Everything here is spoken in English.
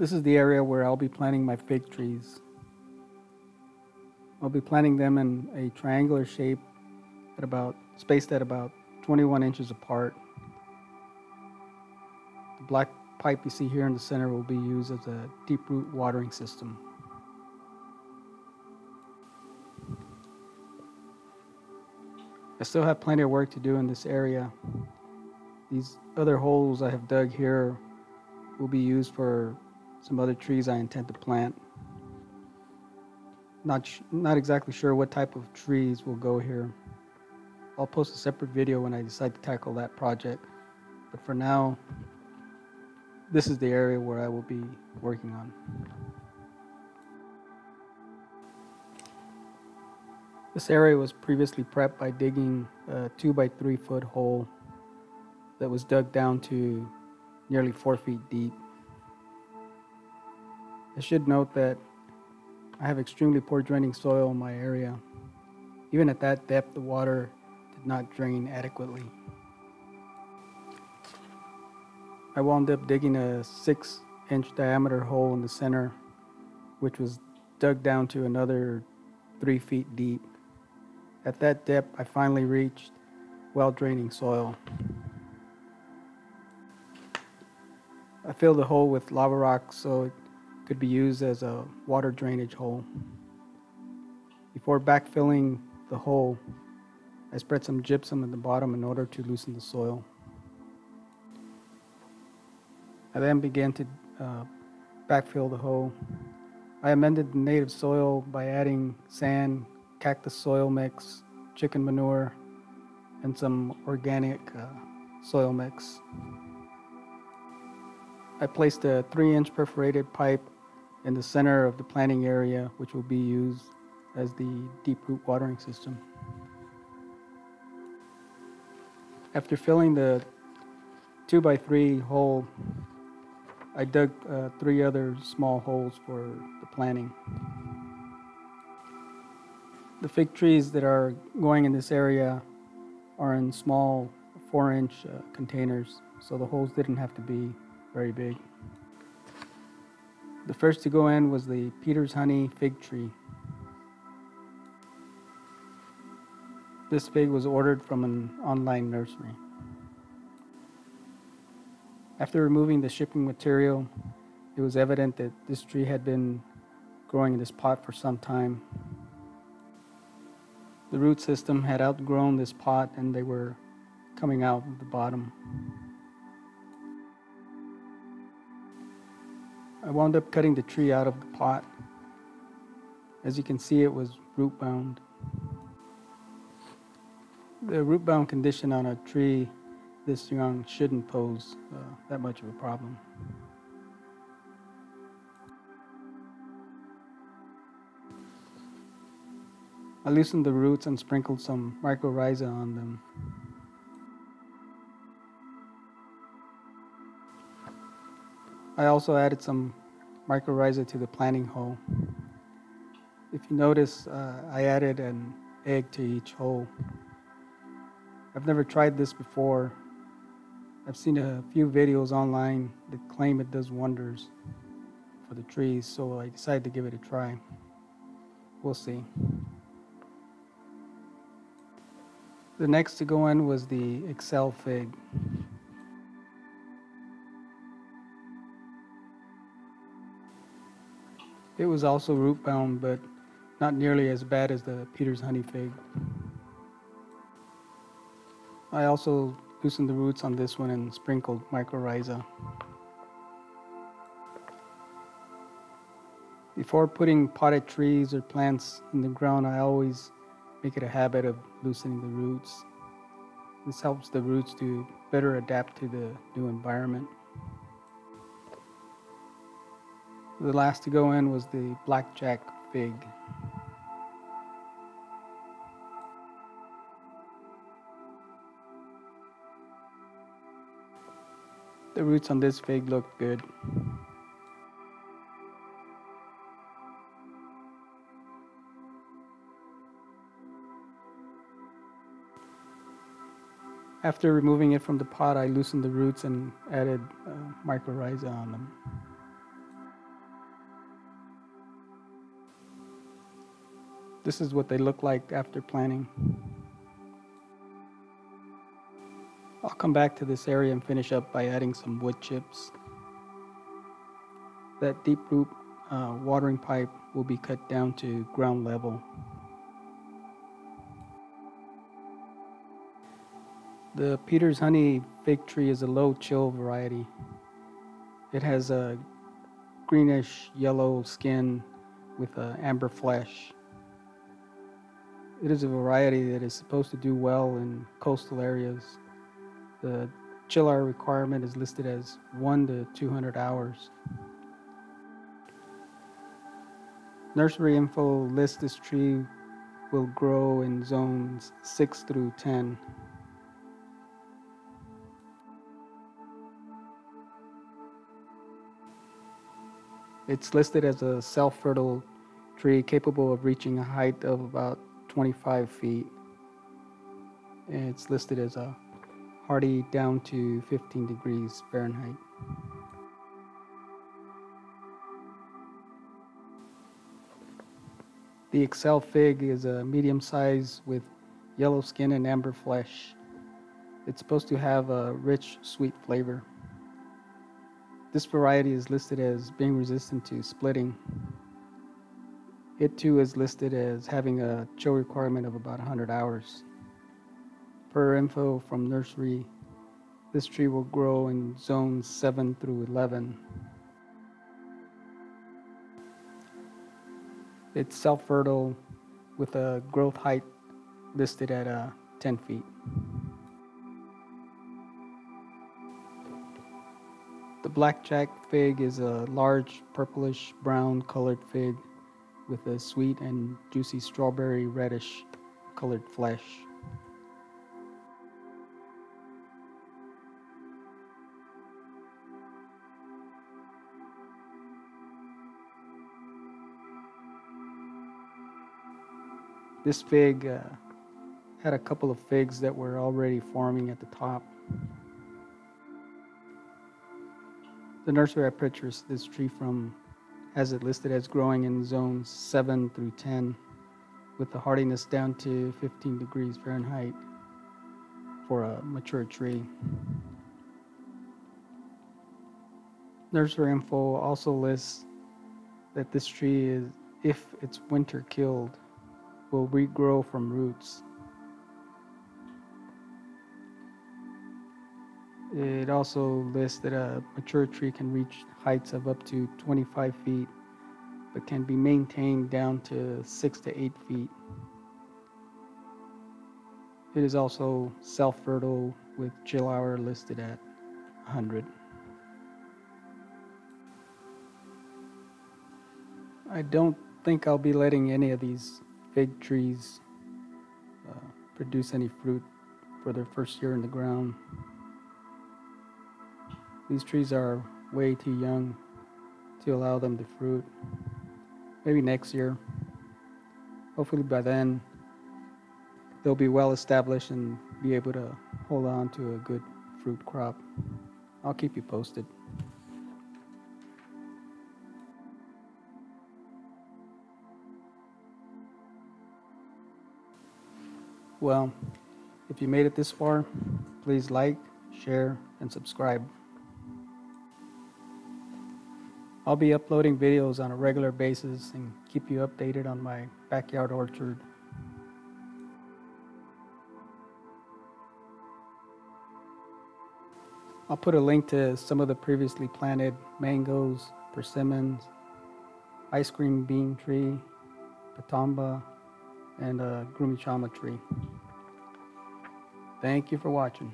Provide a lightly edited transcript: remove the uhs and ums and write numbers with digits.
This is the area where I'll be planting my fig trees. I'll be planting them in a triangular shape spaced at about 21 inches apart. The black pipe you see here in the center will be used as a deep root watering system. I still have plenty of work to do in this area. These other holes I have dug here will be used for some other trees I intend to plant. Not exactly sure what type of trees will go here. I'll post a separate video when I decide to tackle that project. But for now, this is the area where I will be working on. This area was previously prepped by digging a 2 by 3 foot hole that was dug down to nearly 4 feet deep. I should note that I have extremely poor draining soil in my area. Even at that depth, the water did not drain adequately. I wound up digging a 6-inch diameter hole in the center, which was dug down to another 3 feet deep. At that depth, I finally reached well-draining soil. I filled the hole with lava rocks so it could be used as a water drainage hole. Before backfilling the hole, I spread some gypsum at the bottom in order to loosen the soil. I then began to backfill the hole. I amended the native soil by adding sand, cactus soil mix, chicken manure, and some organic soil mix. I placed a 3-inch perforated pipe in the center of the planting area, which will be used as the deep root watering system. After filling the 2 by 3 hole, I dug 3 other small holes for the planting. The fig trees that are going in this area are in small 4-inch containers, so the holes didn't have to be very big. The first to go in was the Peter's Honey fig tree. This fig was ordered from an online nursery. After removing the shipping material, it was evident that this tree had been growing in this pot for some time. The root system had outgrown this pot and they were coming out of the bottom. I wound up cutting the tree out of the pot. As you can see, it was root bound. The root bound condition on a tree this young shouldn't pose that much of a problem. I loosened the roots and sprinkled some mycorrhiza on them. I also added some mycorrhiza to the planting hole. If you notice, I added an egg to each hole. I've never tried this before. I've seen a few videos online that claim it does wonders for the trees, so I decided to give it a try. We'll see. The next to go in was the Excel fig. It was also root bound, but not nearly as bad as the Peter's Honey fig. I also loosened the roots on this one and sprinkled mycorrhiza. Before putting potted trees or plants in the ground, I always make it a habit of loosening the roots. This helps the roots to better adapt to the new environment. The last to go in was the Blackjack Fig. The roots on this fig look good. After removing it from the pot, I loosened the roots and added mycorrhiza on them. This is what they look like after planting. I'll come back to this area and finish up by adding some wood chips. That deep root watering pipe will be cut down to ground level. The Peter's Honey fig tree is a low chill variety. It has a greenish yellow skin with amber flesh. It is a variety that is supposed to do well in coastal areas. The chill hour requirement is listed as 1 to 200 hours. Nursery info lists this tree will grow in zones 6 through 10. It's listed as a self-fertile tree capable of reaching a height of about 25 feet. And it's listed as a hardy down to 15 degrees Fahrenheit. The Excel fig is a medium size with yellow skin and amber flesh. It's supposed to have a rich, sweet flavor. This variety is listed as being resistant to splitting. It too is listed as having a chill requirement of about 100 hours. Per info from nursery, this tree will grow in zones 7 through 11. It's self-fertile with a growth height listed at 10 feet. The Blackjack Fig is a large purplish brown colored fig with a sweet and juicy strawberry reddish colored flesh. This fig had a couple of figs that were already forming at the top. The nursery I purchased this tree from has it listed as growing in zones 7 through 10 with the hardiness down to 15 degrees Fahrenheit for a mature tree. Nursery info also lists that this tree is, if it's winter killed, will regrow from roots. It also lists that a mature tree can reach heights of up to 25 feet, but can be maintained down to 6 to 8 feet. It is also self-fertile with chill hour listed at 100. I don't think I'll be letting any of these fig trees produce any fruit for their first year in the ground. These trees are way too young to allow them to fruit. Maybe next year. Hopefully by then they'll be well established and be able to hold on to a good fruit crop. I'll keep you posted. Well, if you made it this far, please like, share, and subscribe. I'll be uploading videos on a regular basis and keep you updated on my backyard orchard. I'll put a link to some of the previously planted mangoes, persimmons, ice cream bean tree, patamba, and a grumichama tree. Thank you for watching.